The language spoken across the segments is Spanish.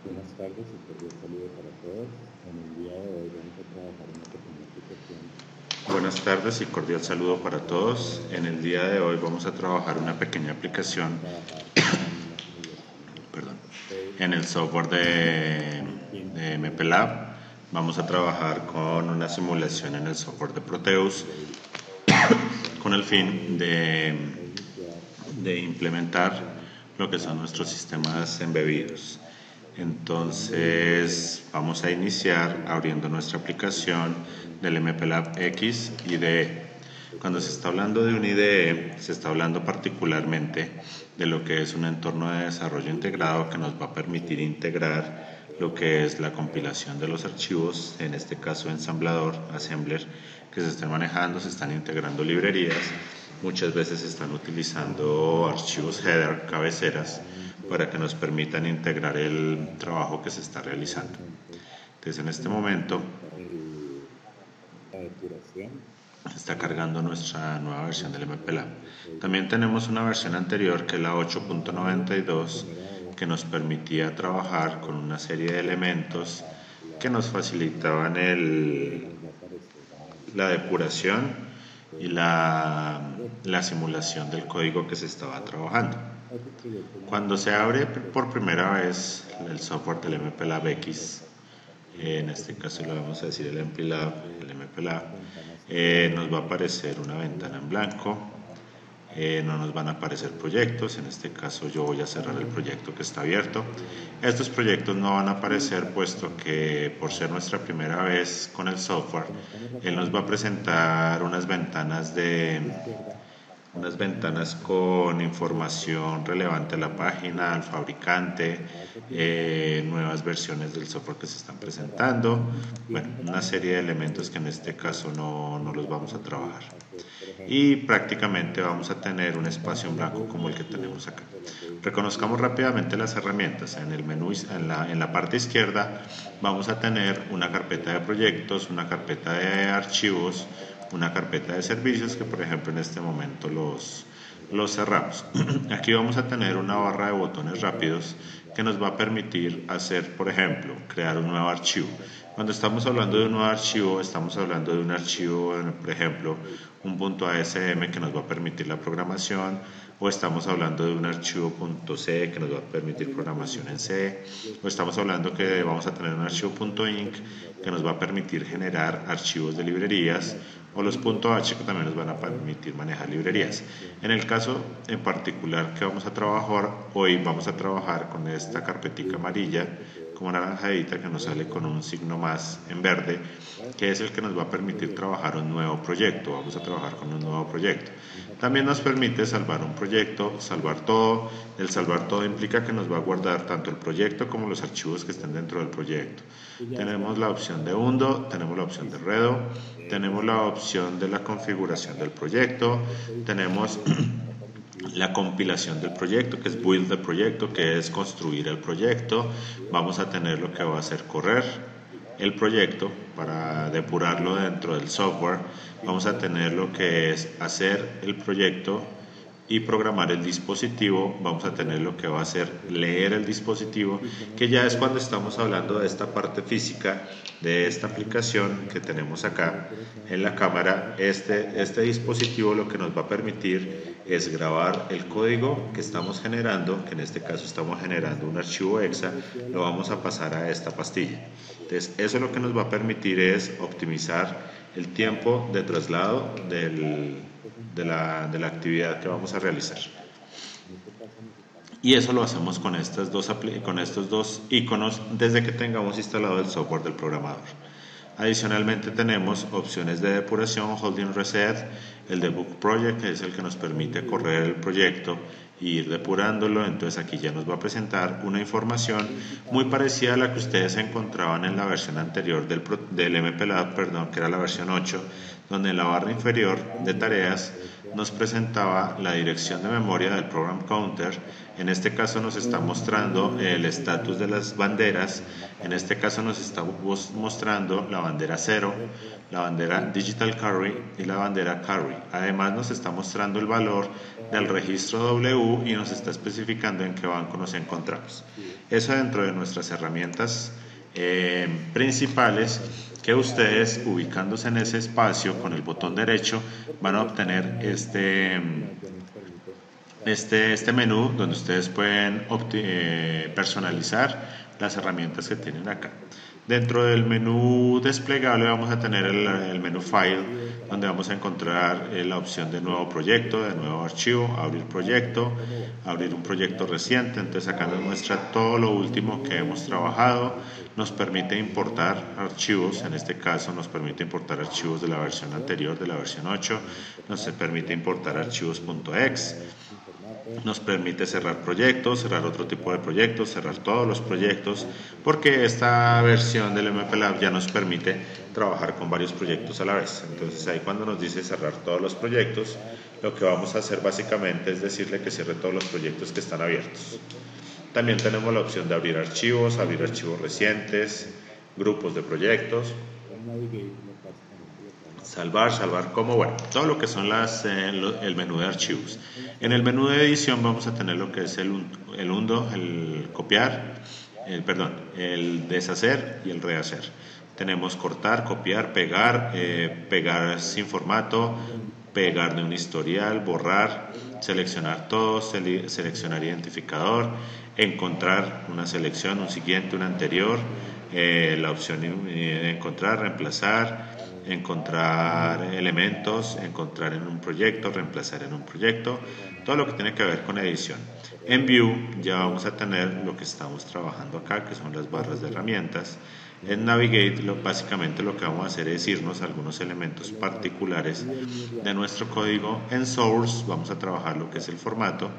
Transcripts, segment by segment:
Buenas tardes y cordial saludo para todos. En el día de hoy vamos a trabajar una pequeña aplicación. Buenas tardes y cordial saludo para todos. En el día de hoy vamos a trabajar una pequeña aplicación, Trabajar con una simulación en el perdón, software Proteus en el software con el fin de de MPLAB. Vamos a trabajar con una simulación en el software de Proteus con el fin vamos a iniciar de implementar con lo que son nuestros sistemas embebidos. Entonces vamos a iniciar abriendo nuestra aplicación del MPLAB X IDE. Cuando se está hablando de un IDE, se está hablando particularmente de lo que es un entorno de desarrollo integrado que nos va a permitir integrar lo que es la compilación de los archivos, en este caso ensamblador, assembler, que se estén manejando, se están integrando librerías, muchas veces se están utilizando archivos header, cabeceras, para que nos permitan integrar el trabajo que se está realizando. entonces Entonces en este momento la depuración. se está cargando nuestra nueva versión del MPLAB. El código También tenemos una versión anterior que es la por 8.92 primera vez que nos permitía trabajar con una serie de elementos que nos facilitaban nos va a aparecer una la ventana depuración y de la simulación del código que se estaba trabajando. otros proyectos más Cuando se abre interesantes. por primera vez el software del MPLAB X, en este caso lo vamos a decir el MPLAB, Ventanas que nos va a aparecer una ventana en blanco, no nos van a aparecer proyectos, en este caso yo voy a cerrar el proyecto que está abierto. Estos proyectos no van a aparecer puesto que por ser nuestra primera vez con el software, conozcamos él nos va a rápidamente las herramientas. presentar En la parte izquierda unas vamos a tener ventanas con proyectos, información relevante a la página, al fabricante, cada proyecto nuevas versiones del software que se están está cerrado. presentando, Aquí bueno, vamos a una tener serie de elementos que en este caso no los vamos a permitir trabajar. hacer, por Y ejemplo, prácticamente vamos a tener un vamos espacio a en blanco añadir un como el que archivo tenemos acá. relativo Reconozcamos rápidamente las herramientas. En el menú, en la parte izquierda, vamos a tener una carpeta de proyectos, una carpeta de archivos, una carpeta de servicios que por ejemplo en este momento los cerramos. Aquí vamos a tener una barra de botones rápidos que nos va a permitir hacer, por ejemplo, crear un nuevo archivo. Cuando estamos hablando de un nuevo archivo, estamos hablando de un archivo, por ejemplo, un .asm que nos va a permitir la programación, o estamos hablando de un archivo .c que nos va a permitir programación en C, o estamos hablando que vamos a tener un archivo .inc que nos va a permitir generar archivos de librerías, o los .h que también nos van a permitir manejar librerías. En el caso en particular que vamos a trabajar hoy, vamos a trabajar con esta carpetica amarilla como naranjadita que nos sale con un signo más en verde, que es el que nos va a permitir trabajar un nuevo proyecto. Vamos a trabajar con un nuevo proyecto. También nos permite salvar un proyecto, salvar todo. El salvar todo implica que nos va a guardar tanto el proyecto como los archivos que estén dentro del proyecto. Tenemos la opción de undo, tenemos la opción de redo, tenemos la opción de la configuración del proyecto, tenemos la compilación del proyecto, que es build the proyecto, que es construir el proyecto. Vamos a tener lo que va a hacer correr el proyecto para depurarlo dentro del software. Vamos a tener lo que es hacer el proyecto y programar el dispositivo. Vamos a tener lo que va a ser leer el dispositivo, que ya es cuando estamos hablando de esta parte física de esta aplicación que tenemos acá en la cámara. Este dispositivo lo que nos va a permitir es grabar el código que estamos generando, que en este caso estamos generando un archivo exa, lo vamos a pasar a esta pastilla. Entonces eso lo que nos va a permitir es optimizar el tiempo de traslado de la actividad que vamos a realizar. Y eso lo hacemos con estos dos iconos desde que tengamos instalado el software del programador. Adicionalmente tenemos opciones de depuración, holding reset, el debug project, que es el que nos permite correr el proyecto e ir depurándolo. Entonces aquí ya nos va a presentar una información muy parecida a la que ustedes encontraban en la versión anterior del MPLAB, que era la versión 8, donde en la barra inferior de tareas nos presentaba la dirección de memoria del program counter. En este caso nos está mostrando el estatus de las banderas. En este caso nos está mostrando la bandera 0, la bandera digital carry y la bandera carry. Además nos está mostrando el valor del registro W y nos está especificando en qué banco nos encontramos. Eso dentro de nuestras herramientas principales, que ustedes, ubicándose en ese espacio con el botón derecho, van a obtener este menú donde ustedes pueden personalizar las herramientas que tienen acá. Dentro del menú desplegable vamos a tener el menú File, donde vamos a encontrar la opción de nuevo proyecto, de nuevo archivo, abrir proyecto, abrir un proyecto reciente. Entonces acá nos muestra todo lo último que hemos trabajado, nos permite importar archivos, en este caso nos permite importar archivos de la versión anterior, de la versión 8, nos permite importar archivos .exe, nos permite cerrar proyectos, cerrar otro tipo de proyectos, cerrar todos los proyectos, porque esta versión del MPLAB ya nos permite trabajar con varios proyectos a la vez. Entonces ahí cuando nos dice cerrar todos los proyectos, lo que vamos a hacer básicamente es decirle que cierre todos los proyectos que están abiertos. También tenemos la opción de abrir archivos recientes, grupos de proyectos, salvar como, bueno, todo lo que son el menú de archivos. En el menú de edición vamos a tener lo que es el undo, el copiar, el deshacer y el rehacer. Tenemos cortar, copiar, pegar, pegar sin formato, pegar de un historial, borrar, seleccionar todo, seleccionar identificador, encontrar una selección, un siguiente, un anterior, la opción de encontrar, reemplazar, encontrar elementos, encontrar en un proyecto, reemplazar en un proyecto, todo lo que tiene que ver con edición. En View ya vamos a tener lo que estamos trabajando acá, que son las barras de herramientas. En Navigate básicamente lo que vamos a hacer es irnos a algunos elementos particulares de nuestro código. En Source vamos a trabajar lo que es el formato,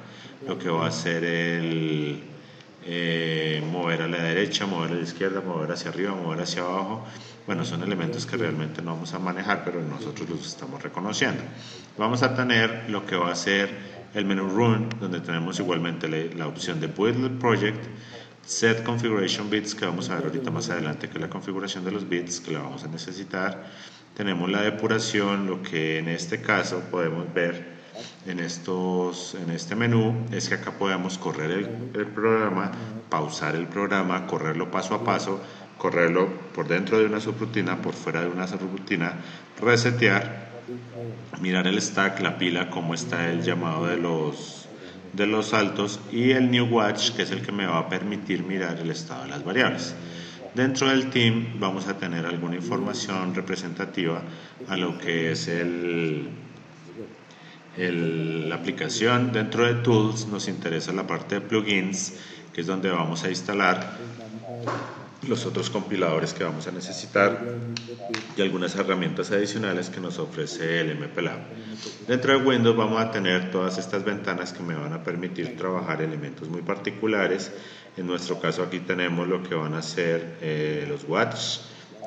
lo que va a hacer el mover a la derecha, mover a la izquierda, mover hacia arriba, mover hacia abajo. Bueno, son elementos que realmente no vamos a manejar, pero nosotros los estamos reconociendo. Vamos a tener lo que va a ser el menú Run, donde tenemos igualmente la opción de Build Project, Set Configuration Bits, que vamos a ver ahorita más adelante, que es la configuración de los bits que la vamos a necesitar. Tenemos la depuración, lo que en este caso podemos ver en este menú es que acá podemos correr el programa, pausar el programa, correrlo paso a paso, correrlo por dentro de una subrutina, por fuera de una subrutina, resetear, mirar el stack, la pila, cómo está el llamado de los saltos, y el New Watch, que es el que me va a permitir mirar el estado de las variables. Dentro del team vamos a tener alguna información representativa a lo que es la aplicación. Dentro de Tools nos interesa la parte de plugins, que es donde vamos a instalar los otros compiladores que vamos a necesitar y algunas herramientas adicionales que nos ofrece el MPLAB. Dentro de Windows vamos a tener todas estas ventanas que me van a permitir trabajar elementos muy particulares. En nuestro caso aquí tenemos lo que van a ser los watch,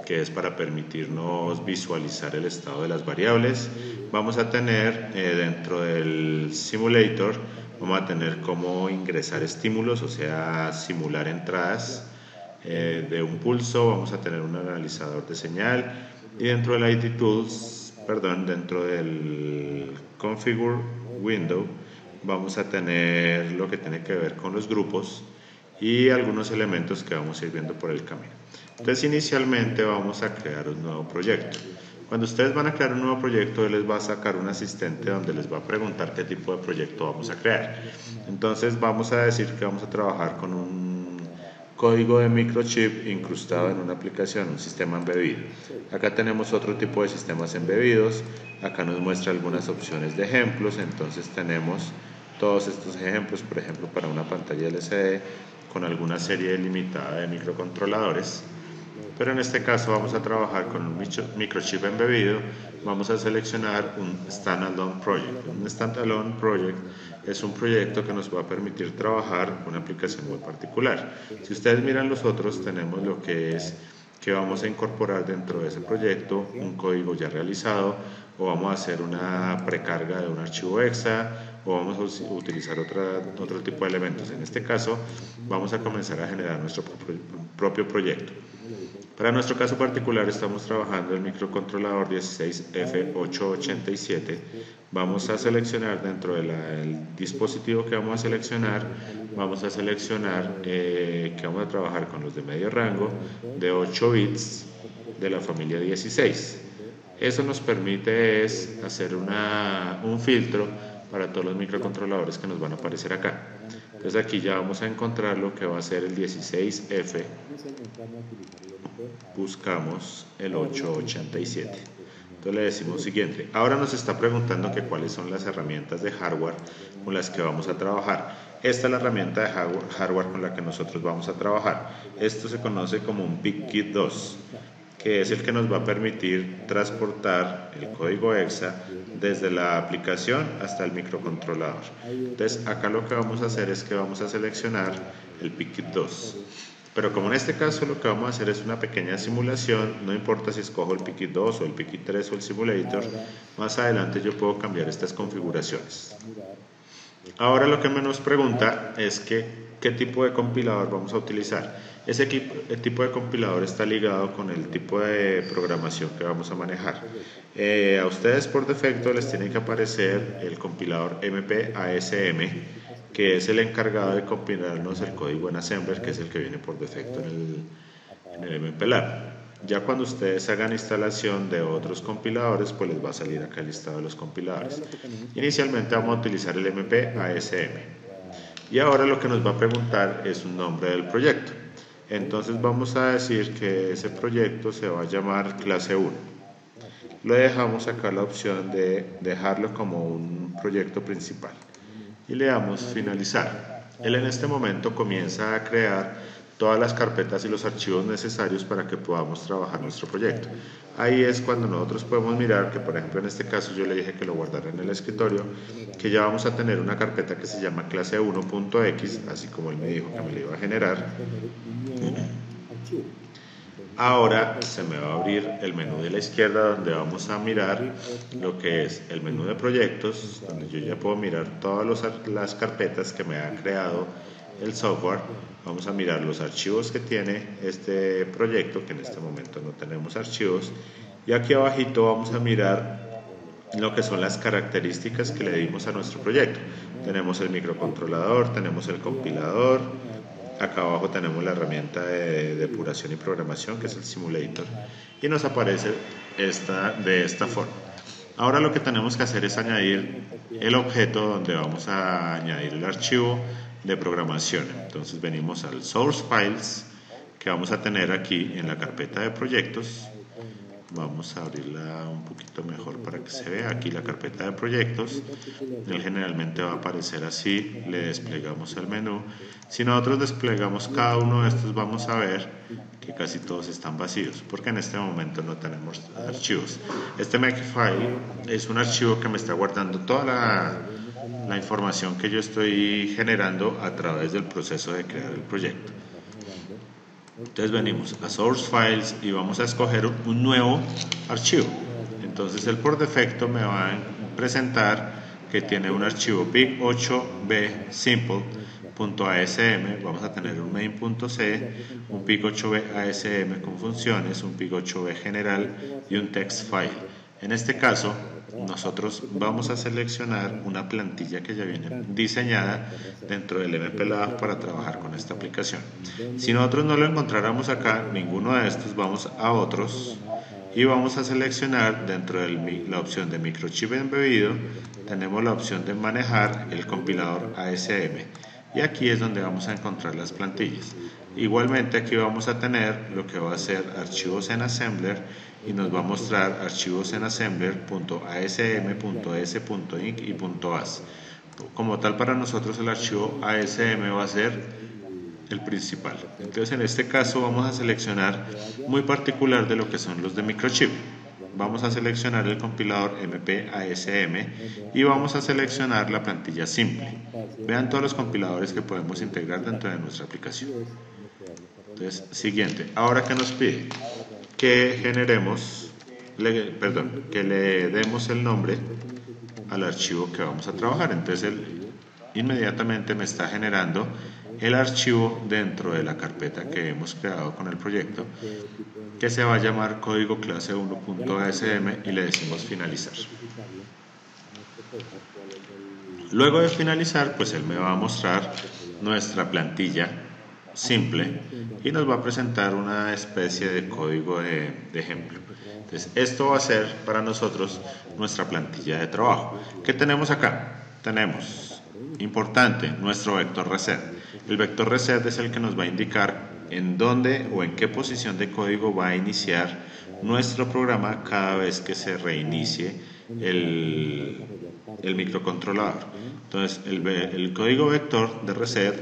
que es para permitirnos visualizar el estado de las variables. Vamos a tener dentro del simulator, vamos a tener cómo ingresar estímulos, o sea, simular entradas de un pulso. Vamos a tener un analizador de señal, y dentro del IT Tools, dentro del Configure Window, vamos a tener lo que tiene que ver con los grupos y algunos elementos que vamos a ir viendo por el camino. Entonces inicialmente vamos a crear un nuevo proyecto. Cuando ustedes van a crear un nuevo proyecto, él les va a sacar un asistente donde les va a preguntar qué tipo de proyecto vamos a crear. Entonces vamos a decir que vamos a trabajar con un código de microchip incrustado en una aplicación, un sistema embebido. Acá tenemos otro tipo de sistemas embebidos. Acá nos muestra algunas opciones de ejemplos. Entonces tenemos todos estos ejemplos, por ejemplo, para una pantalla LCD con alguna serie limitada de microcontroladores. Pero en este caso vamos a trabajar con un microchip embebido. Vamos a seleccionar un Standalone Project. Un Standalone Project es un proyecto que nos va a permitir trabajar una aplicación muy particular. Si ustedes miran los otros, tenemos lo que es que vamos a incorporar dentro de ese proyecto un código ya realizado, o vamos a hacer una precarga de un archivo EXA, o vamos a utilizar otro tipo de elementos. En este caso vamos a comenzar a generar nuestro propio proyecto. Para nuestro caso particular estamos trabajando el microcontrolador 16F887. Vamos a seleccionar dentro del dispositivo que vamos a seleccionar, que vamos a trabajar con los de medio rango de 8 bits de la familia 16. Eso nos permite hacer un filtro para todos los microcontroladores que nos van a aparecer acá. Entonces aquí ya vamos a encontrar lo que va a ser el 16F. Buscamos el 887. Entonces le decimos siguiente. Ahora nos está preguntando que cuáles son las herramientas de hardware con las que vamos a trabajar. Esta es la herramienta de hardware con la que nosotros vamos a trabajar. Esto se conoce como un PIC-Kit 2, que es el que nos va a permitir transportar el código EXA desde la aplicación hasta el microcontrolador. Entonces acá lo que vamos a hacer es que vamos a seleccionar el PIC-Kit 2. Pero como en este caso lo que vamos a hacer es una pequeña simulación, no importa si escojo el PIC-Kit 2 o el PIC-Kit 3 o el simulator, más adelante yo puedo cambiar estas configuraciones. Ahora lo que nos pregunta es qué tipo de compilador vamos a utilizar. El tipo de compilador está ligado con el tipo de programación que vamos a manejar. A ustedes por defecto les tiene que aparecer el compilador MPASM, que es el encargado de compilarnos el código en Assembler, que es el que viene por defecto en el MPLAB. Ya cuando ustedes hagan instalación de otros compiladores, pues les va a salir acá el listado de los compiladores. Inicialmente vamos a utilizar el MPASM. Y ahora lo que nos va a preguntar es un nombre del proyecto. Entonces vamos a decir que ese proyecto se va a llamar clase 1. Le dejamos acá la opción de dejarlo como un proyecto principal. Y le damos finalizar. Él en este momento comienza a crear todas las carpetas y los archivos necesarios para que podamos trabajar nuestro proyecto. Ahí es cuando nosotros podemos mirar que, por ejemplo, en este caso yo le dije que lo guardara en el escritorio, que ya vamos a tener una carpeta que se llama clase1.x, así como él me dijo que me la iba a generar. Ahora se me va a abrir el menú de la izquierda donde vamos a mirar lo que es el menú de proyectos, donde yo ya puedo mirar todas las carpetas que me ha creado el software. Vamos a mirar los archivos que tiene este proyecto, que en este momento no tenemos archivos, y aquí abajito vamos a mirar lo que son las características que le dimos a nuestro proyecto. Tenemos el microcontrolador, tenemos el compilador, acá abajo tenemos la herramienta de depuración y programación, que es el simulator, y nos aparece de esta forma. Ahora lo que tenemos que hacer es añadir el objeto donde vamos a añadir el archivo de programación. Entonces venimos al Source Files, que vamos a tener aquí en la carpeta de proyectos. Vamos a abrirla un poquito mejor para que se vea aquí la carpeta de proyectos. Él generalmente va a aparecer así. Le desplegamos el menú. Si nosotros desplegamos cada uno de estos, vamos a ver que casi todos están vacíos, porque en este momento no tenemos archivos. Este Makefile es un archivo que me está guardando toda la información que yo estoy generando a través del proceso de crear el proyecto. Entonces venimos a Source Files y vamos a escoger un nuevo archivo. Entonces él por defecto me va a presentar que tiene un archivo PIC8B simple.asm. Vamos a tener un main.c, un PIC8B ASM con funciones, un PIC8B general y un text file. En este caso nosotros vamos a seleccionar una plantilla que ya viene diseñada dentro del MPLAB para trabajar con esta aplicación. Si nosotros no lo encontráramos acá, ninguno de estos, vamos a otros y vamos a seleccionar dentro de la opción de microchip embebido, tenemos la opción de manejar el compilador ASM, y aquí es donde vamos a encontrar las plantillas. Igualmente aquí vamos a tener lo que va a ser archivos en Assembler, y nos va a mostrar archivos en assembler.asm.s.inc y .as. Como tal, para nosotros el archivo ASM va a ser el principal. Entonces en este caso vamos a seleccionar muy particular de lo que son los de microchip. Vamos a seleccionar el compilador MPASM y vamos a seleccionar la plantilla simple. Vean todos los compiladores que podemos integrar dentro de nuestra aplicación. Entonces, siguiente. Ahora, ¿qué nos pide? Que que le demos el nombre al archivo que vamos a trabajar. Entonces él inmediatamente me está generando el archivo dentro de la carpeta que hemos creado con el proyecto. que se va a llamar código clase 1.asm y le decimos finalizar. Luego de finalizar, pues él me va a mostrar nuestra plantilla simple y nos va a presentar una especie de código de ejemplo. Entonces, esto va a ser para nosotros nuestra plantilla de trabajo. ¿Qué tenemos acá? Tenemos, importante, nuestro vector reset. El vector reset es el que nos va a indicar en dónde o en qué posición de código va a iniciar nuestro programa cada vez que se reinicie el microcontrolador. Entonces, el código vector de reset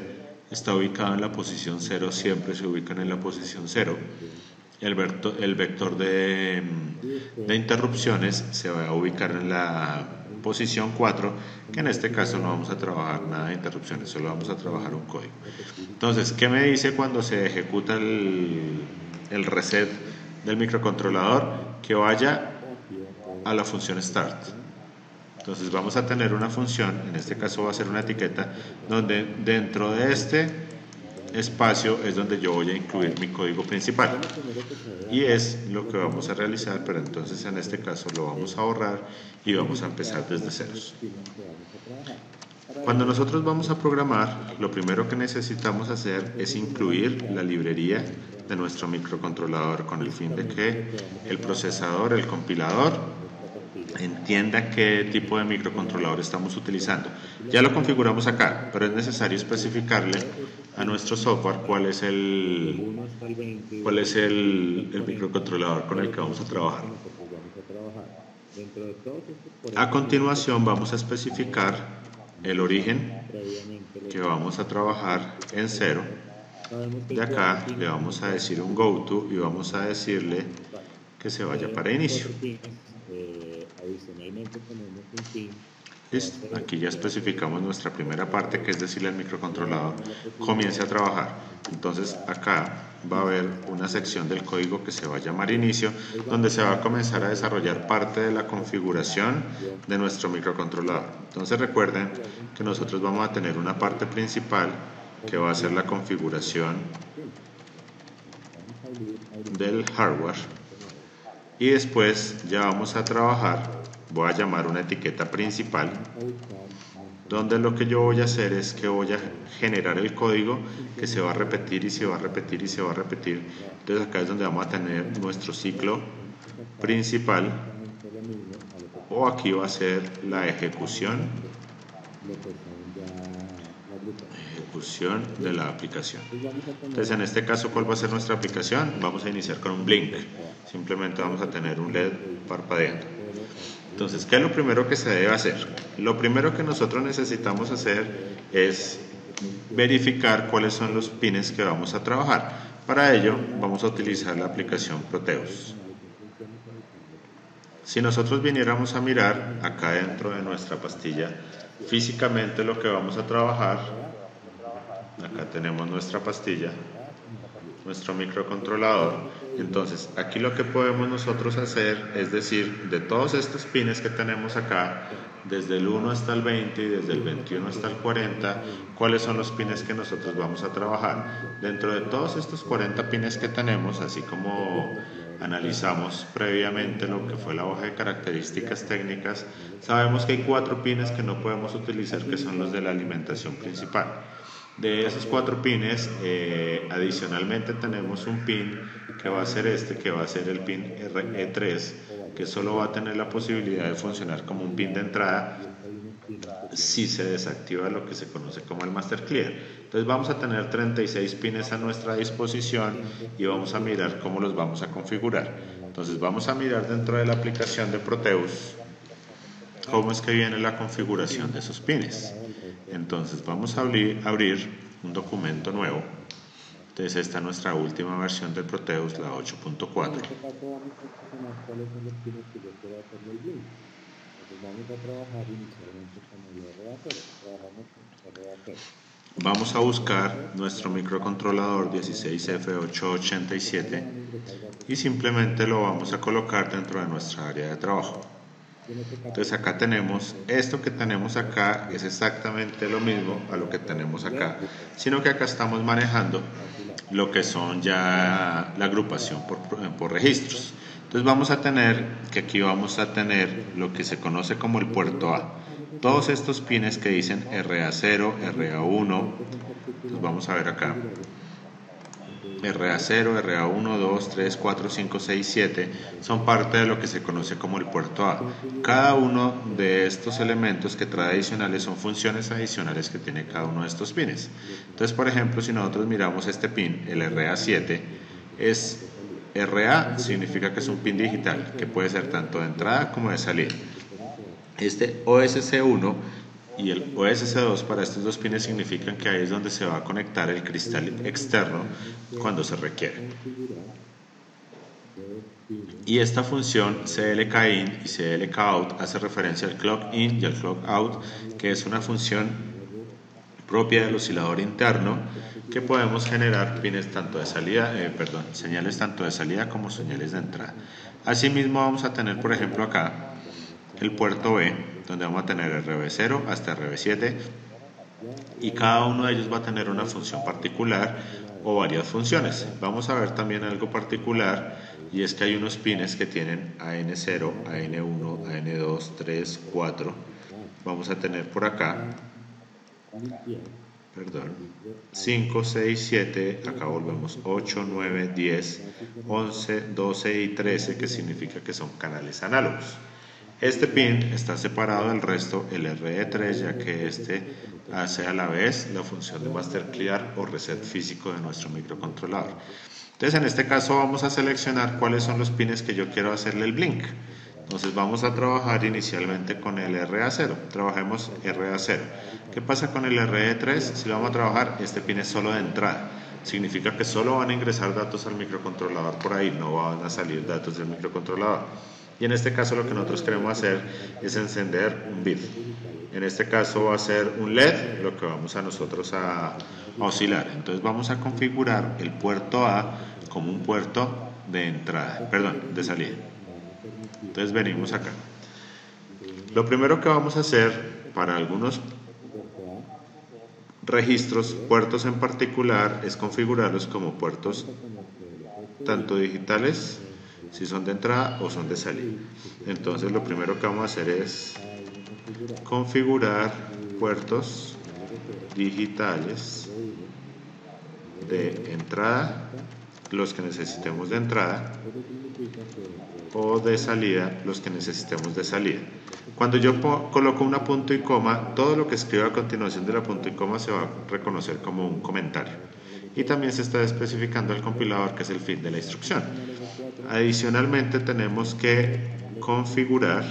está ubicado en la posición 0, siempre se ubican en la posición 0. El vector de interrupciones se va a ubicar en la posición 4, que en este caso no vamos a trabajar nada de interrupciones, solo vamos a trabajar un código. Entonces, ¿qué me dice cuando se ejecuta el reset del microcontrolador? Que vaya a la función start. Entonces vamos a tener una función, en este caso va a ser una etiqueta, donde dentro de este espacio es donde yo voy a incluir mi código principal y es lo que vamos a realizar, pero entonces en este caso lo vamos a borrar y vamos a empezar desde ceros. Cuando nosotros vamos a programar, lo primero que necesitamos hacer es incluir la librería de nuestro microcontrolador con el fin de que el procesador, el compilador, entienda qué tipo de microcontrolador estamos utilizando. Ya lo configuramos acá, pero es necesario especificarle a nuestro software cuál es el microcontrolador con el que vamos a trabajar. A continuación vamos a especificar el origen, que vamos a trabajar en 0. De acá le vamos a decir un goto y vamos a decirle que se vaya para inicio. Listo, aquí ya especificamos nuestra primera parte, que es decirle al microcontrolador comience a trabajar. Entonces acá va a haber una sección del código que se va a llamar inicio, donde se va a comenzar a desarrollar parte de la configuración de nuestro microcontrolador. Entonces recuerden que nosotros vamos a tener una parte principal que va a ser la configuración del hardware y después ya vamos a trabajar, voy a llamar una etiqueta principal, donde lo que yo voy a hacer es que voy a generar el código que se va a repetir y se va a repetir y se va a repetir. Entonces acá es donde vamos a tener nuestro ciclo principal, o aquí va a ser la ejecución de la aplicación. Entonces en este caso, ¿cuál va a ser nuestra aplicación? Vamos a iniciar con un blink, simplemente vamos a tener un LED parpadeando. Entonces, ¿qué es lo primero que se debe hacer? Lo primero que nosotros necesitamos hacer es verificar cuáles son los pines que vamos a trabajar. Para ello vamos a utilizar la aplicación Proteus. Si nosotros viniéramos a mirar acá dentro de nuestra pastilla, físicamente lo que vamos a trabajar, acá tenemos nuestra pastilla, nuestro microcontrolador. Entonces aquí lo que podemos nosotros hacer es decir, de todos estos pines que tenemos acá, desde el 1 hasta el 20 y desde el 21 hasta el 40, cuáles son los pines que nosotros vamos a trabajar. Dentro de todos estos 40 pines que tenemos, así como analizamos previamente lo que fue la hoja de características técnicas, sabemos que hay 4 pines que no podemos utilizar, que son los de la alimentación principal. De esos 4 pines, adicionalmente tenemos un pin que va a ser que va a ser el pin RE3, que solo va a tener la posibilidad de funcionar como un pin de entrada si se desactiva lo que se conoce como el master clear. Entonces vamos a tener 36 pines a nuestra disposición y vamos a mirar cómo los vamos a configurar. Entonces vamos a mirar dentro de la aplicación de Proteus cómo es que viene la configuración de esos pines. Entonces vamos a abrir un documento nuevo. Entonces esta es nuestra última versión del Proteus, la 8.4. Vamos a buscar nuestro microcontrolador 16F887 y simplemente lo vamos a colocar dentro de nuestra área de trabajo. Entonces acá tenemos, esto que tenemos acá es exactamente lo mismo a lo que tenemos acá, sino que acá estamos manejando lo que son ya la agrupación por registros. Entonces vamos a tener que aquí vamos a tener lo que se conoce como el puerto A. Todos estos pines que dicen RA0, RA1, entonces vamos a ver acá. RA0, RA1, 2, 3, 4, 5, 6, 7 son parte de lo que se conoce como el puerto A. Cada uno de estos elementos que trae adicionales son funciones adicionales que tiene cada uno de estos pines. Entonces, por ejemplo, si nosotros miramos este pin, el RA7, es RA significa que es un pin digital, que puede ser tanto de entrada como de salida. Este OSC1 y el OSC2 para estos dos pines significan que ahí es donde se va a conectar el cristal externo cuando se requiere. Y esta función CLK-in y CLK-out hace referencia al clock-in y al clock-out, que es una función propia del oscilador interno que podemos generar pines tanto de salida, señales tanto de salida como señales de entrada. Asimismo vamos a tener, por ejemplo, acá el puerto B, donde vamos a tener RB0 hasta RB7 y cada uno de ellos va a tener una función particular o varias funciones. Vamos a ver también algo particular y es que hay unos pines que tienen AN0, AN1, AN2, 3, 4. Vamos a tener por acá 5, 6, 7, acá volvemos 8, 9, 10, 11, 12 y 13, que significa que son canales análogos. Este pin está separado del resto, el RE3, ya que este hace a la vez la función de master clear o reset físico de nuestro microcontrolador. Entonces en este caso vamos a seleccionar cuáles son los pines que yo quiero hacerle el blink. Entonces vamos a trabajar inicialmente con el RA0, trabajemos RA0. ¿Qué pasa con el RE3? Si lo vamos a trabajar, este pin es solo de entrada. Significa que solo van a ingresar datos al microcontrolador por ahí, no van a salir datos del microcontrolador. Y en este caso lo que nosotros queremos hacer es encender un bit. En este caso va a ser un LED, lo que vamos a nosotros a oscilar. Entonces vamos a configurar el puerto A como un puerto de entrada, de salida. Entonces venimos acá. Lo primero que vamos a hacer para algunos registros, puertos en particular, es configurarlos como puertos tanto digitales, si son de entrada o son de salida. Entonces lo primero que vamos a hacer es configurar puertos digitales de entrada, los que necesitemos de entrada, o de salida, los que necesitemos de salida. Cuando yo coloco una punto y coma, todo lo que escriba a continuación de la punto y coma se va a reconocer como un comentario. Y también se está especificando al compilador que es el fin de la instrucción. Adicionalmente tenemos que configurar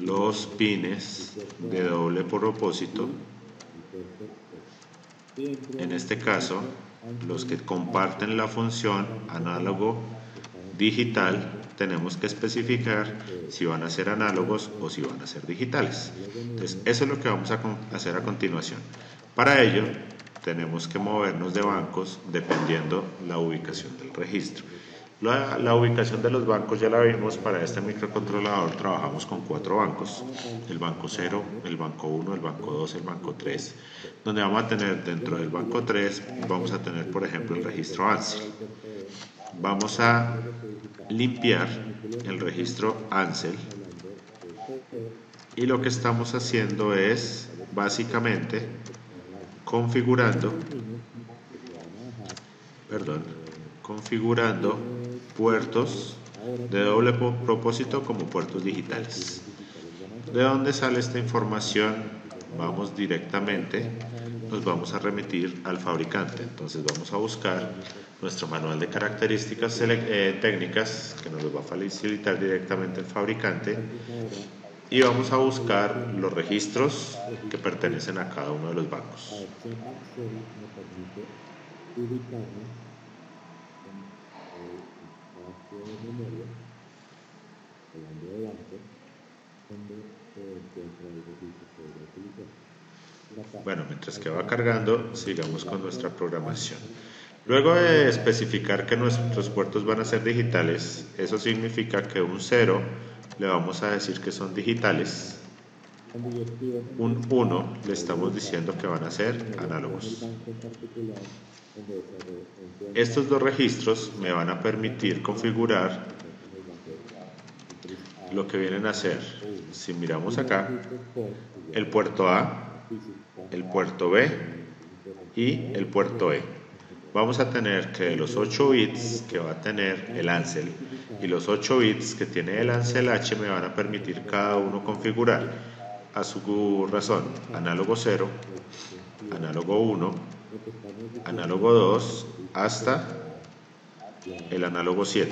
los pines de doble propósito. En este caso, los que comparten la función análogo digital, tenemos que especificar si van a ser análogos o si van a ser digitales. Entonces, eso es lo que vamos a hacer a continuación. Para ello, tenemos que movernos de bancos dependiendo la ubicación del registro. La ubicación de los bancos ya la vimos. Para este microcontrolador trabajamos con 4 bancos: el banco 0, el banco 1, el banco 2, el banco 3, donde vamos a tener dentro del banco 3, vamos a tener por ejemplo el registro ANSI. Vamos a limpiar el registro ANSEL y lo que estamos haciendo es básicamente configurando puertos de doble propósito como puertos digitales. ¿De dónde sale esta información? Vamos directamente, nos vamos a remitir al fabricante. Entonces vamos a buscar nuestro manual de características técnicas, que nos lo va a facilitar directamente el fabricante, y vamos a buscar los registros que pertenecen a cada uno de los bancos. Bueno, mientras que va cargando, sigamos con nuestra programación. Luego de especificar que nuestros puertos van a ser digitales, eso significa que un 0 le vamos a decir que son digitales, un 1 le estamos diciendo que van a ser análogos. Estos dos registros me van a permitir configurar lo que vienen a ser, si miramos acá, el puerto A, el puerto B y el puerto E. Vamos a tener que los 8 bits que va a tener el Ansel y los 8 bits que tiene el Ansel H me van a permitir cada uno configurar a su razón, análogo 0, análogo 1, análogo 2 hasta el análogo 7.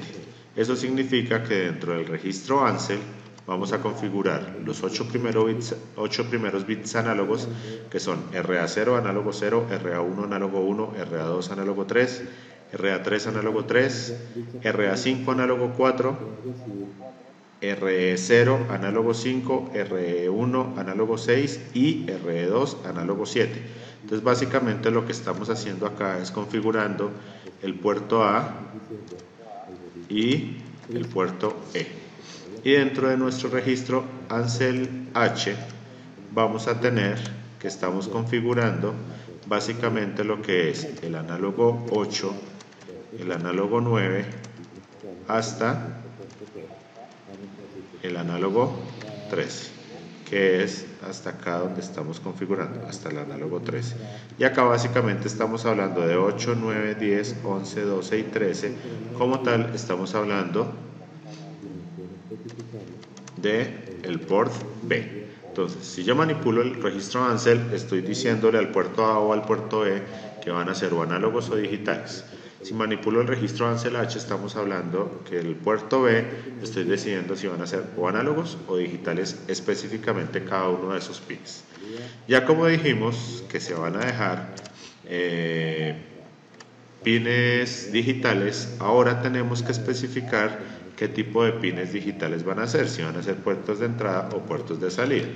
Eso significa que dentro del registro Ansel vamos a configurar los 8 primeros bits análogos, que son RA0 análogo 0, RA1 análogo 1, RA2 análogo 3, RA3 análogo 3, RA5 análogo 4, RE0 análogo 5, RE1 análogo 6 y RE2 análogo 7. Entonces básicamente lo que estamos haciendo acá es configurando el puerto A y el puerto E. Y dentro de nuestro registro Ansel H vamos a tener que estamos configurando básicamente lo que es el análogo 8, el análogo 9 hasta el análogo 13, que es hasta acá donde estamos configurando, hasta el análogo 13. Y acá básicamente estamos hablando de 8, 9, 10, 11, 12 y 13. Como tal, estamos hablando de el port B. Entonces, si yo manipulo el registro Ansel, estoy diciéndole al puerto A o al puerto E que van a ser o análogos o digitales. Si manipulo el registro Ansel H, estamos hablando que el puerto B, estoy decidiendo si van a ser o análogos o digitales específicamente cada uno de esos pins. Ya como dijimos que se van a dejar pines digitales, ahora tenemos que especificar qué tipo de pines digitales van a ser, si van a ser puertos de entrada o puertos de salida.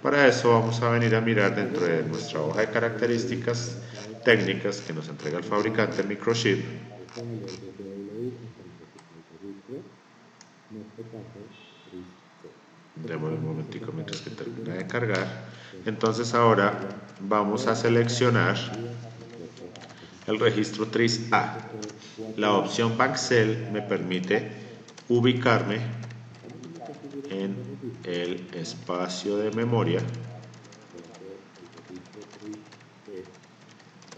Para eso vamos a venir a mirar dentro de nuestra hoja de características técnicas que nos entrega el fabricante, el microchip. Démosle un momentico mientras que termina de cargar. Entonces ahora vamos a seleccionar el registro TRIS A. La opción BankCell me permite ubicarme en el espacio de memoria,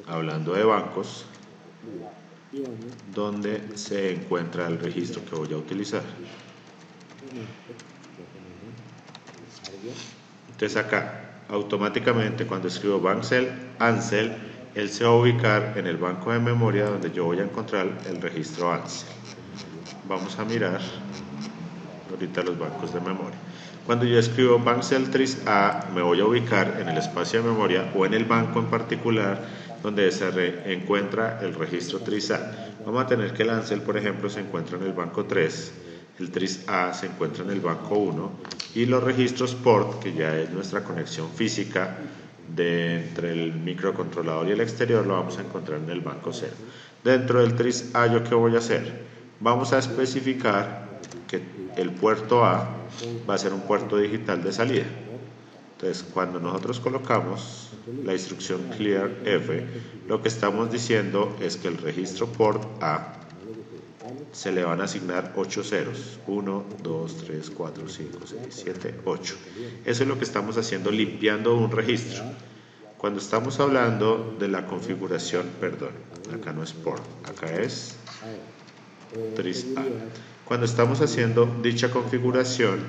hablando de bancos, donde se encuentra el registro que voy a utilizar. Entonces acá, automáticamente cuando escribo BankCell Ansel, él se va a ubicar en el banco de memoria donde yo voy a encontrar el registro Ansel. Vamos a mirar ahorita los bancos de memoria. Cuando yo escribo BankCell TRIS A, me voy a ubicar en el espacio de memoria o en el banco en particular donde se encuentra el registro TRIS A. Vamos a tener que el Ansel, por ejemplo, se encuentra en el banco 3, el TRIS A se encuentra en el banco 1 y los registros port, que ya es nuestra conexión física entre el microcontrolador y el exterior, lo vamos a encontrar en el banco 0. Dentro del TRIS A, ¿yo qué voy a hacer? Vamos a especificar que el puerto A va a ser un puerto digital de salida. Entonces, cuando nosotros colocamos la instrucción clear F, lo que estamos diciendo es que el registro port A se le van a asignar 8 ceros, 1, 2, 3, 4, 5, 6, 7, 8. Eso es lo que estamos haciendo, limpiando un registro. Cuando estamos hablando de la configuración, perdón, acá no es port, acá es TRIS A. Cuando estamos haciendo dicha configuración,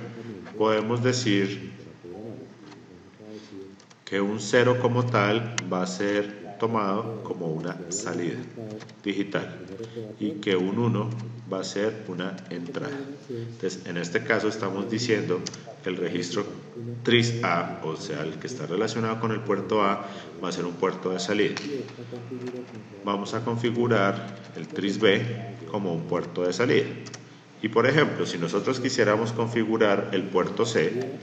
podemos decir que un 0 como tal va a ser tomado como una salida digital y que un 1 va a ser una entrada. Entonces, en este caso estamos diciendo que el registro TRIS A, o sea, el que está relacionado con el puerto A, va a ser un puerto de salida. Vamos a configurar el TRIS B como un puerto de salida. Y por ejemplo, si nosotros quisiéramos configurar el puerto C,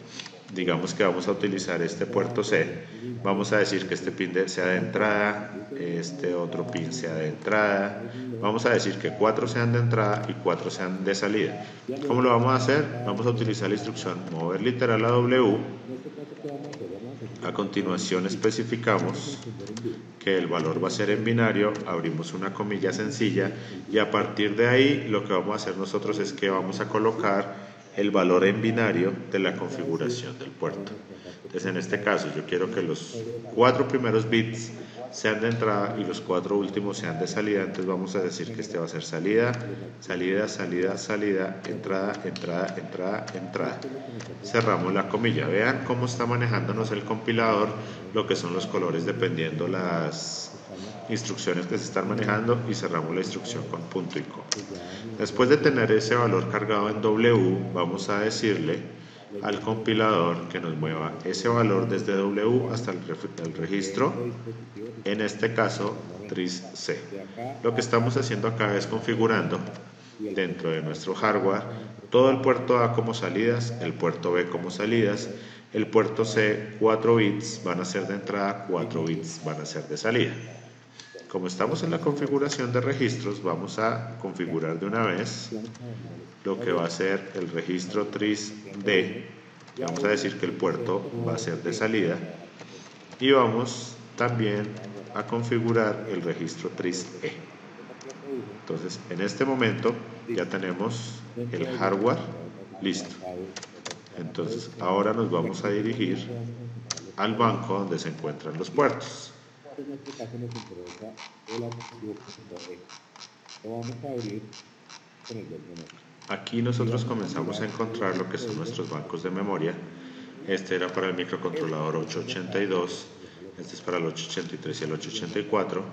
digamos que vamos a utilizar este puerto C, vamos a decir que este pin sea de entrada, este otro pin sea de entrada, vamos a decir que 4 sean de entrada y 4 sean de salida. ¿Cómo lo vamos a hacer? Vamos a utilizar la instrucción mover literal a W A continuación especificamos que el valor va a ser en binario, abrimos una comilla sencilla y a partir de ahí lo que vamos a hacer nosotros es que vamos a colocar el valor en binario de la configuración del puerto. Entonces en este caso yo quiero que los 4 primeros bits sean de entrada y los 4 últimos sean de salida, entonces vamos a decir que este va a ser salida, salida, salida, salida, entrada, entrada, entrada, entrada. Cerramos la comilla. Vean cómo está manejándonos el compilador lo que son los colores dependiendo las instrucciones que se están manejando y cerramos la instrucción con punto y coma. Después de tener ese valor cargado en W, vamos a decirle al compilador que nos mueva ese valor desde W hasta el registro, en este caso tris-C. Lo que estamos haciendo acá es configurando dentro de nuestro hardware todo el puerto A como salidas, el puerto B como salidas, el puerto C 4 bits van a ser de entrada, 4 bits van a ser de salida. Como estamos en la configuración de registros, vamos a configurar de una vez lo que va a ser el registro tris-D. Vamos a decir que el puerto va a ser de salida y vamos también a configurar el registro tris-E. Entonces, en este momento ya tenemos el hardware listo. Entonces, ahora nos vamos a dirigir al banco donde se encuentran los puertos. En este caso nos interesa el archivo .e. Lo vamos a abrir con el bloc de notas. Aquí nosotros comenzamos a encontrar lo que son nuestros bancos de memoria. Este era para el microcontrolador 882, este es para el 883 y el 884.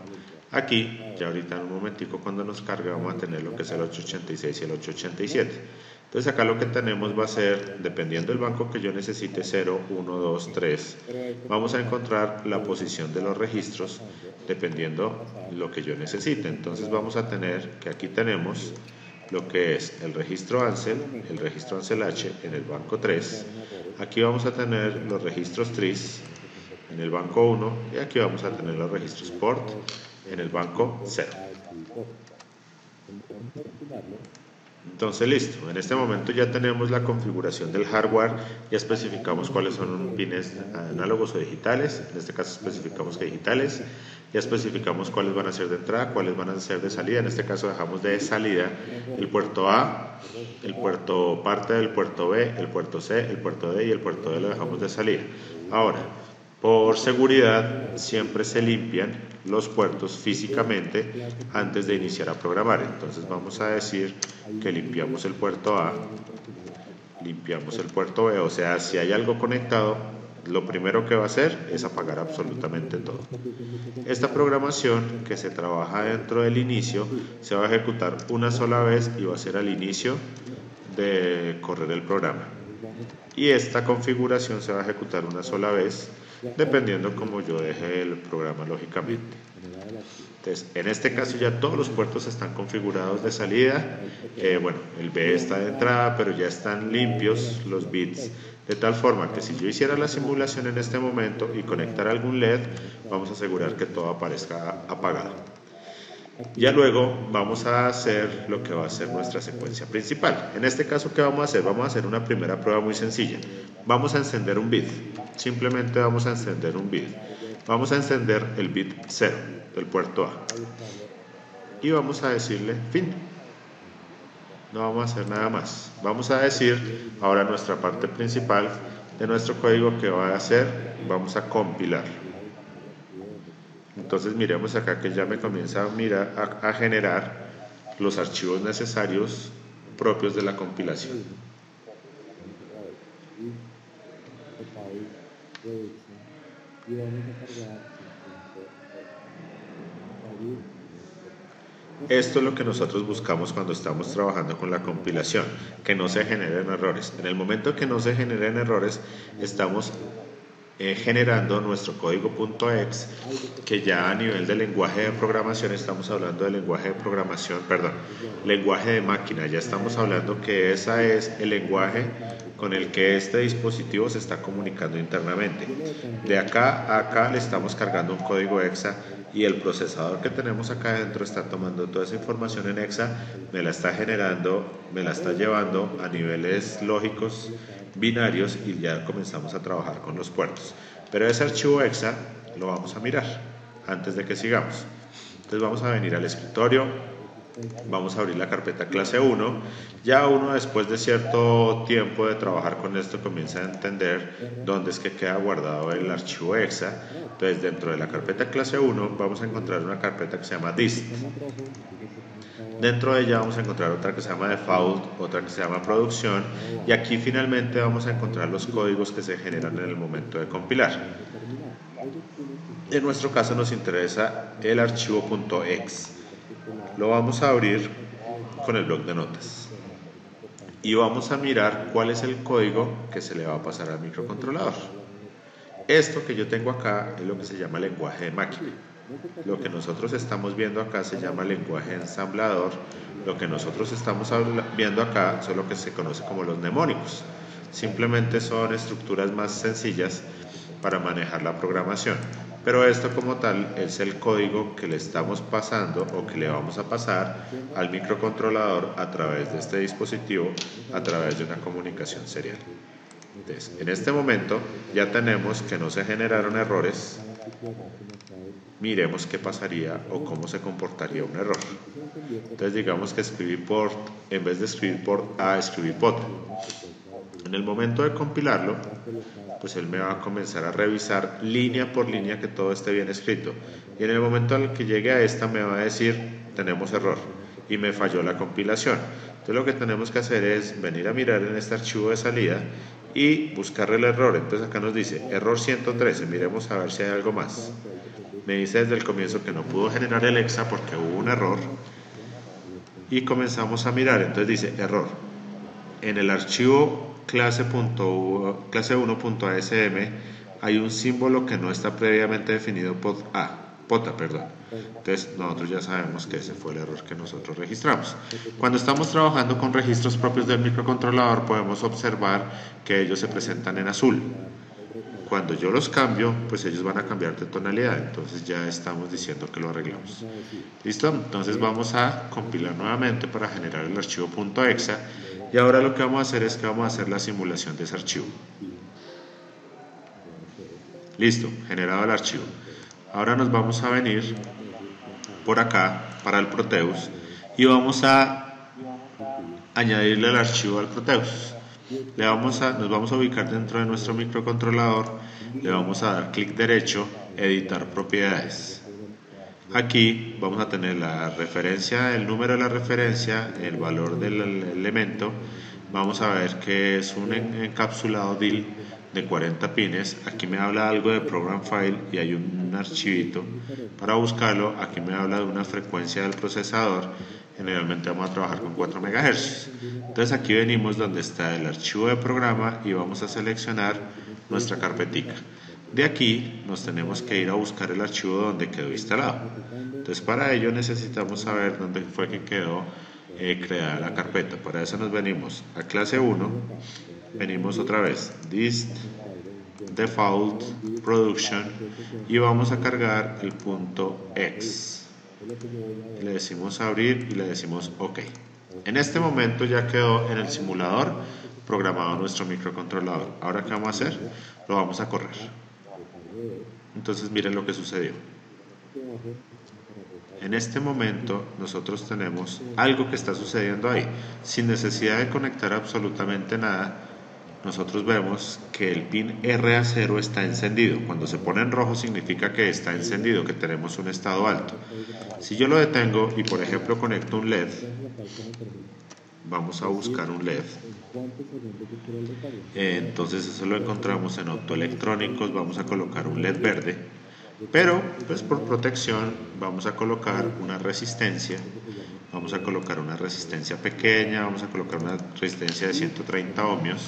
Aquí, ya ahorita en un momentico cuando nos cargue vamos a tener lo que es el 886 y el 887. Entonces acá lo que tenemos va a ser, dependiendo del banco que yo necesite, 0, 1, 2, 3. Vamos a encontrar la posición de los registros dependiendo lo que yo necesite. Entonces vamos a tener que aquí tenemos lo que es el registro Ansel, el registro Ansel H en el banco 3. Aquí vamos a tener los registros TRIS en el banco 1 y aquí vamos a tener los registros PORT en el banco 0. Entonces listo, en este momento ya tenemos la configuración del hardware, ya especificamos cuáles son pines análogos o digitales, en este caso especificamos que digitales, ya especificamos cuáles van a ser de entrada, cuáles van a ser de salida, en este caso dejamos de salida el puerto A, el puerto parte del puerto B, el puerto C, el puerto D y el puerto D lo dejamos de salida. Ahora, por seguridad siempre se limpian los puertos físicamente antes de iniciar a programar. Entonces vamos a decir que limpiamos el puerto A, limpiamos el puerto B, o sea, si hay algo conectado, lo primero que va a hacer es apagar absolutamente todo. Esta programación que se trabaja dentro del inicio se va a ejecutar una sola vez y va a ser al inicio de correr el programa. Y esta configuración se va a ejecutar una sola vez dependiendo como yo deje el programa lógicamente. Entonces, en este caso ya todos los puertos están configurados de salida, bueno, el B está de entrada, pero ya están limpios los bits, de tal forma que si yo hiciera la simulación en este momento y conectara algún LED, vamos a asegurar que todo aparezca apagado. Ya luego vamos a hacer lo que va a ser nuestra secuencia principal. En este caso, ¿qué vamos a hacer? Vamos a hacer una primera prueba muy sencilla. Vamos a encender un bit. Simplemente vamos a encender un bit. Vamos a encender el bit 0 del puerto A. Y vamos a decirle fin. No vamos a hacer nada más. Vamos a decir ahora nuestra parte principal de nuestro código que va a hacer. Vamos a compilar. Entonces miremos acá que ya me comienza a generar los archivos necesarios propios de la compilación. Esto es lo que nosotros buscamos cuando estamos trabajando con la compilación, que no se generen errores. En el momento que no se generen errores, estamos generando nuestro código .exe, que ya a nivel de lenguaje de programación estamos hablando de lenguaje de programación, perdón, lenguaje de máquina, ya estamos hablando que ese es el lenguaje con el que este dispositivo se está comunicando internamente. De acá a acá le estamos cargando un código EXA y el procesador que tenemos acá adentro está tomando toda esa información en EXA, me la está generando, me la está llevando a niveles lógicos binarios y ya comenzamos a trabajar con los puertos. Pero ese archivo exa lo vamos a mirar antes de que sigamos. Entonces vamos a venir al escritorio, vamos a abrir la carpeta clase 1. Ya uno, después de cierto tiempo de trabajar con esto, comienza a entender dónde es que queda guardado el archivo exa. Entonces dentro de la carpeta clase 1 vamos a encontrar una carpeta que se llama dist. Dentro de ella vamos a encontrar otra que se llama default, otra que se llama producción, y aquí finalmente vamos a encontrar los códigos que se generan en el momento de compilar. En nuestro caso nos interesa el archivo .ex. Lo vamos a abrir con el bloc de notas y vamos a mirar cuál es el código que se le va a pasar al microcontrolador. Esto que yo tengo acá es lo que se llama lenguaje de máquina. Lo que nosotros estamos viendo acá se llama lenguaje ensamblador. Lo que nosotros estamos viendo acá son lo que se conoce como los mnemónicos. Simplemente son estructuras más sencillas para manejar la programación. Pero esto como tal es el código que le estamos pasando o que le vamos a pasar al microcontrolador a través de este dispositivo, a través de una comunicación serial. Entonces, en este momento ya tenemos que no se generaron errores. Miremos qué pasaría o cómo se comportaría un error. Entonces digamos que escribí port, en vez de escribir port A, escribí pot. En el momento de compilarlo, pues él me va a comenzar a revisar línea por línea que todo esté bien escrito. Y en el momento al que llegue a esta me va a decir, tenemos error y me falló la compilación. Entonces lo que tenemos que hacer es venir a mirar en este archivo de salida y buscar el error. Entonces acá nos dice error 113, miremos a ver si hay algo más. Me dice desde el comienzo que no pudo generar el exa porque hubo un error y comenzamos a mirar. Entonces dice error en el archivo clase1.asm hay un símbolo que no está previamente definido pota. Entonces nosotros ya sabemos que ese fue el error que nosotros registramos. Cuando estamos trabajando con registros propios del microcontrolador podemos observar que ellos se presentan en azul. Cuando yo los cambio, pues ellos van a cambiar de tonalidad, entonces ya estamos diciendo que lo arreglamos. ¿Listo? Entonces vamos a compilar nuevamente para generar el archivo .exa y ahora lo que vamos a hacer es que vamos a hacer la simulación de ese archivo. Listo, generado el archivo. Ahora nos vamos a venir por acá para el Proteus y vamos a añadirle el archivo al Proteus. Nos vamos a ubicar dentro de nuestro microcontrolador, le vamos a dar clic derecho, editar propiedades. Aquí vamos a tener la referencia, el número de la referencia, el valor del elemento. Vamos a ver que es un encapsulado DIL de 40 pines. Aquí me habla algo de program file y hay un archivito para buscarlo. Aquí me habla de una frecuencia del procesador. Generalmente vamos a trabajar con 4 MHz. Entonces aquí venimos donde está el archivo de programa y vamos a seleccionar nuestra carpetica. De aquí nos tenemos que ir a buscar el archivo donde quedó instalado. Entonces para ello necesitamos saber dónde fue que quedó creada la carpeta. Para eso nos venimos a clase 1, venimos otra vez dist, default, production y vamos a cargar el .ex. Le decimos abrir y le decimos OK. En este momento ya quedó en el simulador programado nuestro microcontrolador. Ahora ¿qué vamos a hacer? Lo vamos a correr. Entonces miren lo que sucedió. En este momento nosotros tenemos algo que está sucediendo ahí. Sin necesidad de conectar absolutamente nada, nosotros vemos que el pin RA0 está encendido. Cuando se pone en rojo significa que está encendido, que tenemos un estado alto. Si yo lo detengo y por ejemplo conecto un LED, vamos a buscar un LED. Entonces eso lo encontramos en optoelectrónicos, vamos a colocar un LED verde. Pero pues por protección vamos a colocar una resistencia. Vamos a colocar una resistencia pequeña, vamos a colocar una resistencia de 130 ohmios.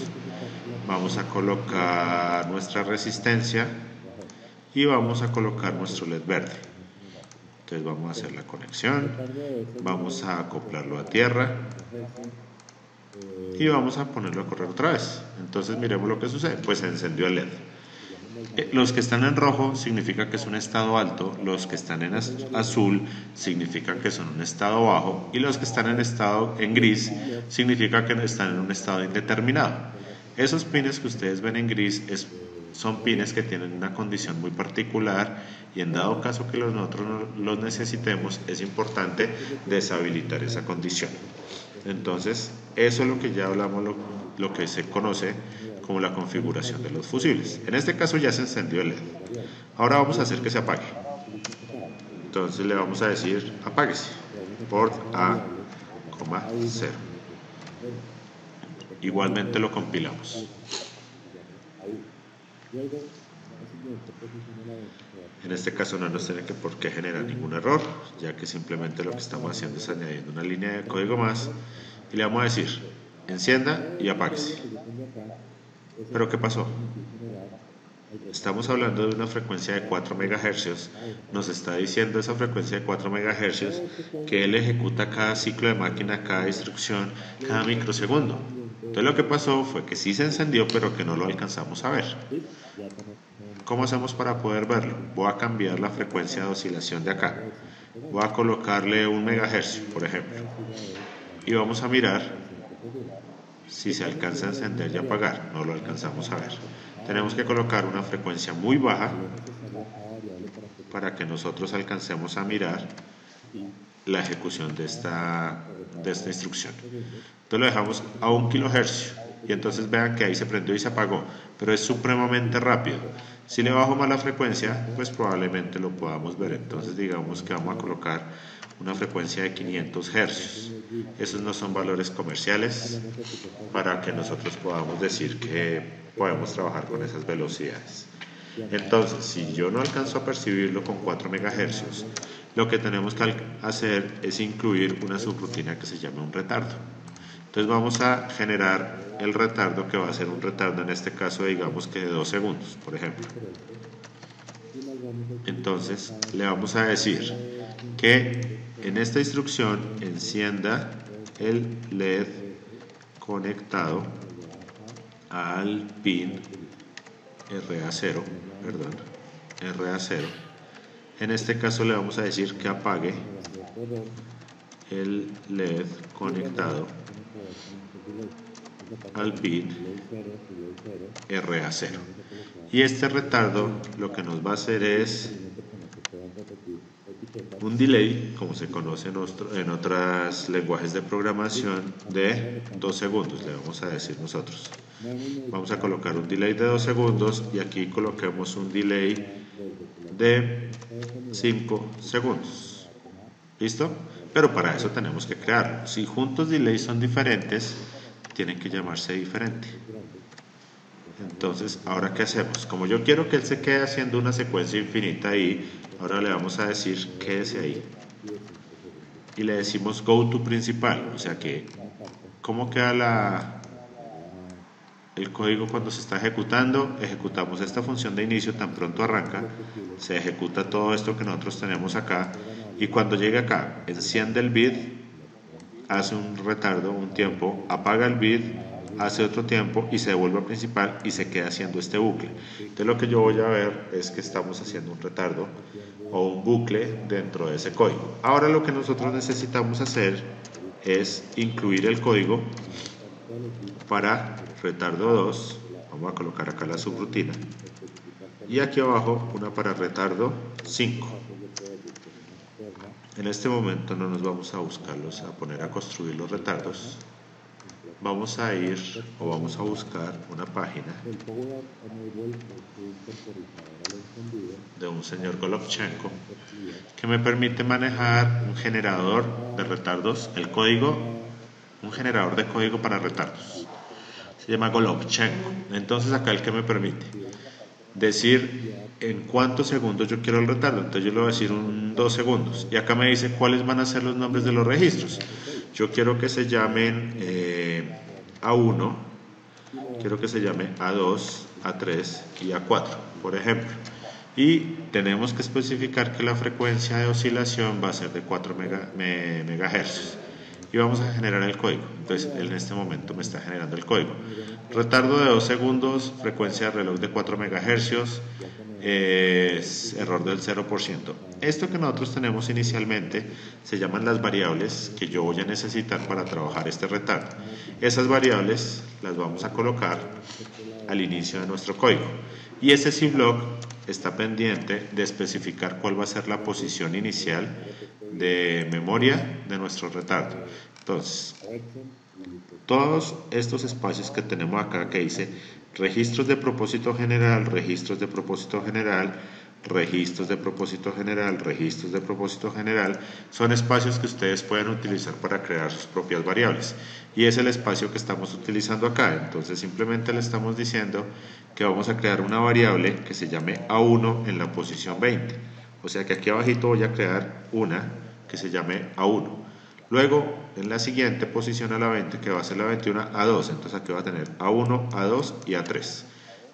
Vamos a colocar nuestra resistencia y vamos a colocar nuestro LED verde. Entonces vamos a hacer la conexión, vamos a acoplarlo a tierra y vamos a ponerlo a correr otra vez. Entonces miremos lo que sucede, pues se encendió el LED. Los que están en rojo significa que es un estado alto, los que están en azul significan que son un estado bajo y los que están en gris significa que están en un estado indeterminado. Esos pines que ustedes ven en gris es son pines que tienen una condición muy particular y en dado caso que nosotros los necesitemos, es importante deshabilitar esa condición. Entonces, eso es lo que ya hablamos, lo que se conoce como la configuración de los fusibles. En este caso ya se encendió el LED. Ahora vamos a hacer que se apague. Entonces le vamos a decir apáguese, port A, 0. Igualmente lo compilamos. En este caso no nos tiene por qué generar ningún error, ya que simplemente lo que estamos haciendo es añadiendo una línea de código más y le vamos a decir encienda y apáguese. ¿Pero qué pasó? Estamos hablando de una frecuencia de 4 MHz, nos está diciendo esa frecuencia de 4 MHz que él ejecuta cada ciclo de máquina, cada instrucción, cada microsegundo. Entonces lo que pasó fue que sí se encendió, pero que no lo alcanzamos a ver. ¿Cómo hacemos para poder verlo? Voy a cambiar la frecuencia de oscilación de acá. Voy a colocarle 1 MHz, por ejemplo. Y vamos a mirar si se alcanza a encender y apagar. No lo alcanzamos a ver. Tenemos que colocar una frecuencia muy baja para que nosotros alcancemos a mirar la ejecución de esta instrucción. Entonces lo dejamos a 1 kHz y entonces vean que ahí se prendió y se apagó, pero es supremamente rápido. Si le bajo más la frecuencia, pues probablemente lo podamos ver. Entonces digamos que vamos a colocar una frecuencia de 500 Hz. Esos no son valores comerciales para que nosotros podamos decir que podemos trabajar con esas velocidades. Entonces, si yo no alcanzo a percibirlo con 4 MHz, lo que tenemos que hacer es incluir una subrutina que se llama un retardo. Entonces vamos a generar el retardo, que va a ser un retardo en este caso digamos que de 2 segundos, por ejemplo. Entonces le vamos a decir que en esta instrucción encienda el LED conectado al pin RA0, RA0. En este caso le vamos a decir que apague el LED conectado al pin RA0. Y este retardo lo que nos va a hacer es un delay, como se conoce en otros lenguajes de programación, de 2 segundos, le vamos a decir nosotros. Vamos a colocar un delay de 2 segundos y aquí coloquemos un delay de 5 segundos. ¿Listo? Pero para eso tenemos que crearlo. Si juntos delays son diferentes, tienen que llamarse diferente. Entonces, ¿ahora qué hacemos? Como yo quiero que él se quede haciendo una secuencia infinita ahí, ahora le vamos a decir quédese ahí. Y le decimos go to principal, o sea que, ¿cómo queda el código cuando se está ejecutando? Ejecutamos esta función de inicio, tan pronto arranca, se ejecuta todo esto que nosotros tenemos acá, y cuando llegue acá, enciende el bit, hace un retardo, un tiempo, apaga el bit, hace otro tiempo y se devuelve a principal y se queda haciendo este bucle. Entonces lo que yo voy a ver es que estamos haciendo un retardo o un bucle dentro de ese código. Ahora lo que nosotros necesitamos hacer es incluir el código para retardo 2. Vamos a colocar acá la subrutina y aquí abajo una para retardo 5. En este momento no nos vamos a poner a construir los retardos. Vamos a ir o vamos a buscar una página de un señor Golovchenko que me permite manejar un generador de retardos, un generador de código para retardos. Se llama Golovchenko. Entonces acá el que me permite decir en cuántos segundos yo quiero el retardo. Entonces yo le voy a decir 2 segundos y acá me dice cuáles van a ser los nombres de los registros. Yo quiero que se llamen A1, quiero que se llame A2, A3 y A4, por ejemplo. Y tenemos que especificar que la frecuencia de oscilación va a ser de 4 MHz. Y vamos a generar el código. Entonces él en este momento me está generando el código. Retardo de 2 segundos, frecuencia de reloj de 4 MHz, es error del 0%. Esto que nosotros tenemos inicialmente se llaman las variables que yo voy a necesitar para trabajar este retardo. Esas variables las vamos a colocar al inicio de nuestro código. Y este cblock está pendiente de especificar cuál va a ser la posición inicial de memoria de nuestro retardo. Entonces, todos estos espacios que tenemos acá que dice registros de propósito general, registros de propósito general, registros de propósito general, registros de propósito general, son espacios que ustedes pueden utilizar para crear sus propias variables. Y es el espacio que estamos utilizando acá. Entonces simplemente le estamos diciendo que vamos a crear una variable que se llame A1 en la posición 20. O sea que aquí abajito voy a crear una que se llame A1. Luego, en la siguiente posición a la 20, que va a ser la 21, A2. Entonces aquí va a tener A1, A2 y A3.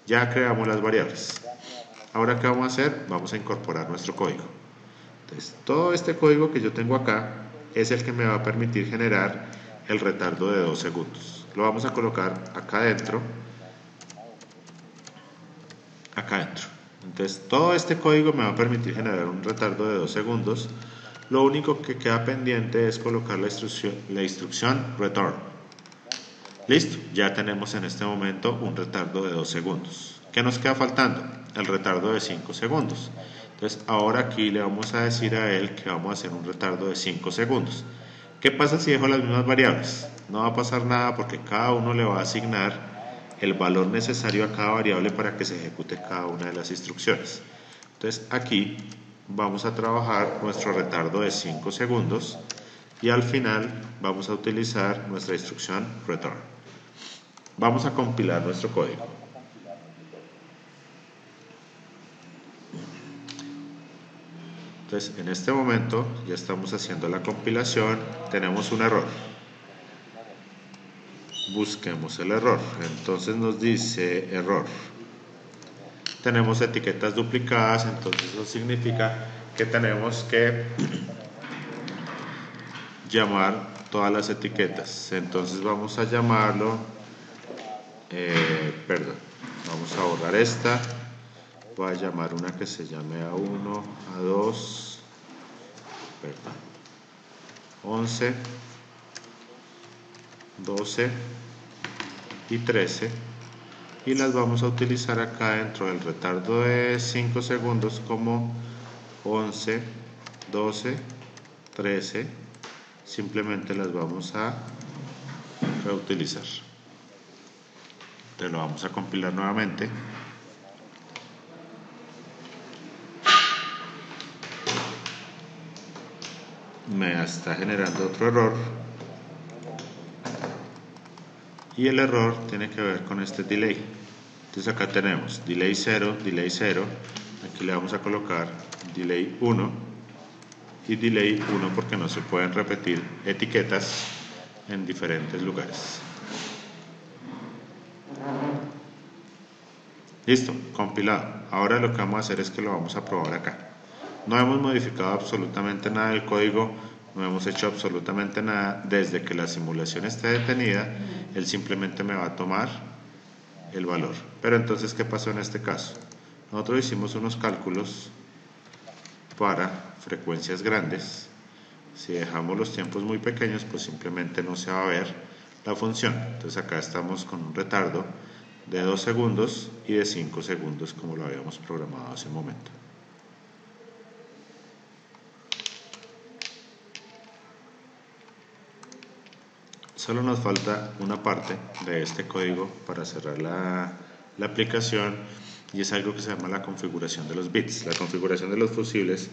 Ya creamos las variables. Ahora, ¿qué vamos a hacer? Vamos a incorporar nuestro código. Entonces, todo este código que yo tengo acá es el que me va a permitir generar el retardo de 2 segundos. Lo vamos a colocar acá adentro. Acá adentro. Entonces, todo este código me va a permitir generar un retardo de 2 segundos. Lo único que queda pendiente es colocar la instrucción return. Listo, ya tenemos en este momento un retardo de 2 segundos. ¿Qué nos queda faltando? El retardo de 5 segundos. Entonces ahora aquí le vamos a decir a él que vamos a hacer un retardo de 5 segundos. ¿Qué pasa si dejo las mismas variables? No va a pasar nada porque cada uno le va a asignar el valor necesario a cada variable para que se ejecute cada una de las instrucciones. Entonces aquí vamos a trabajar nuestro retardo de 5 segundos y al final vamos a utilizar nuestra instrucción return. Vamos a compilar nuestro código. Entonces en este momento ya estamos haciendo la compilación, tenemos un error. Busquemos el error, entonces nos dice error. Tenemos etiquetas duplicadas, entonces eso significa que tenemos que llamar todas las etiquetas. Entonces vamos a llamarlo, vamos a borrar esta. Voy a llamar una que se llame A1, A2, 11, 12 y 13. Y las vamos a utilizar acá dentro del retardo de 5 segundos como 11, 12, 13. Simplemente las vamos a reutilizar. Entonces lo vamos a compilar nuevamente. Me está generando otro error. Y el error tiene que ver con este delay. Entonces acá tenemos delay 0, delay 0. Aquí le vamos a colocar delay 1 y delay 1 porque no se pueden repetir etiquetas en diferentes lugares. Listo, compilado. Ahora lo que vamos a hacer es que lo vamos a probar acá. No hemos modificado absolutamente nada del código, no hemos hecho absolutamente nada. Desde que la simulación esté detenida, él simplemente me va a tomar el valor. Pero entonces, ¿qué pasó en este caso? Nosotros hicimos unos cálculos para frecuencias grandes. Si dejamos los tiempos muy pequeños, pues simplemente no se va a ver la función. Entonces acá estamos con un retardo de 2 segundos y de 5 segundos como lo habíamos programado hace un momento. Solo nos falta una parte de este código para cerrar la aplicación y es algo que se llama la configuración de los bits. La configuración de los fusibles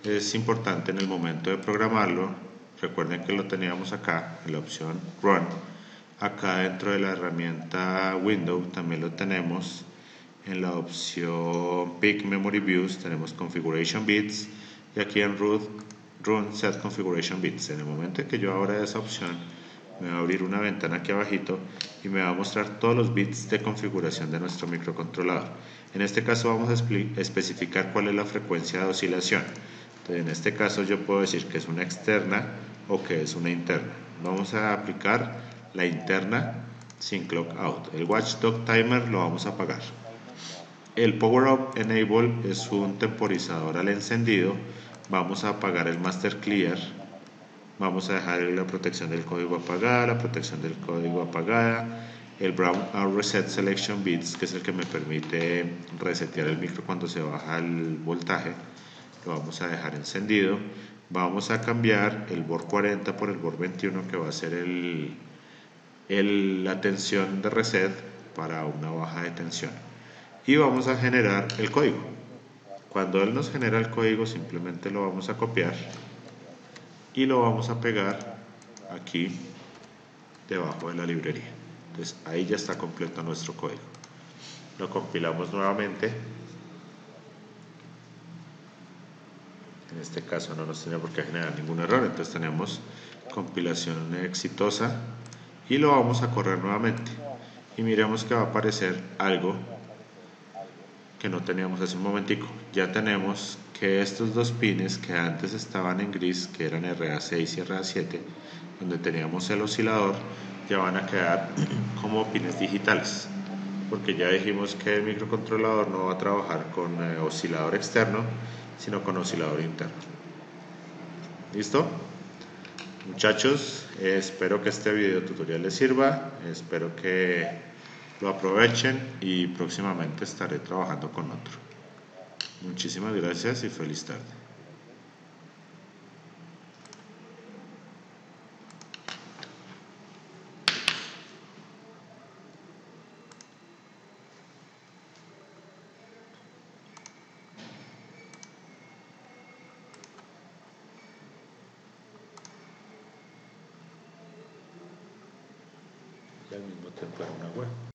es importante en el momento de programarlo. Recuerden que lo teníamos acá en la opción Run. Acá dentro de la herramienta Window también lo tenemos en la opción Pick Memory Views, tenemos Configuration Bits y aquí en Run Set Configuration Bits. En el momento en que yo abra esa opción me va a abrir una ventana aquí abajito y me va a mostrar todos los bits de configuración de nuestro microcontrolador. En este caso vamos a especificar cuál es la frecuencia de oscilación. Entonces, en este caso yo puedo decir que es una externa o que es una interna. Vamos a aplicar la interna sin clock out. El watchdog timer lo vamos a apagar. El Power Up Enable es un temporizador al encendido. Vamos a apagar el Master Clear. Vamos a dejar la protección del código apagada, la protección del código apagada. El Brown Out Reset Selection Bits, que es el que me permite resetear el micro cuando se baja el voltaje, lo vamos a dejar encendido. Vamos a cambiar el BOR 40 por el BOR 21, que va a ser la tensión de reset para una baja de tensión. Y vamos a generar el código. Cuando él nos genera el código, simplemente lo vamos a copiar y lo vamos a pegar aquí debajo de la librería. Entonces ahí ya está completo nuestro código. Lo compilamos nuevamente. En este caso no nos tiene por qué generar ningún error, entonces tenemos compilación exitosa y lo vamos a correr nuevamente y miremos que va a aparecer algo que no teníamos hace un momentico. Ya tenemos que estos dos pines que antes estaban en gris, que eran RA6 y RA7, donde teníamos el oscilador, ya van a quedar como pines digitales, porque ya dijimos que el microcontrolador no va a trabajar con oscilador externo, sino con oscilador interno. ¿Listo? Muchachos, espero que este video tutorial les sirva, espero que lo aprovechen y próximamente estaré trabajando con otro. Muchísimas gracias y feliz tarde. Y al mismo tiempo era una web.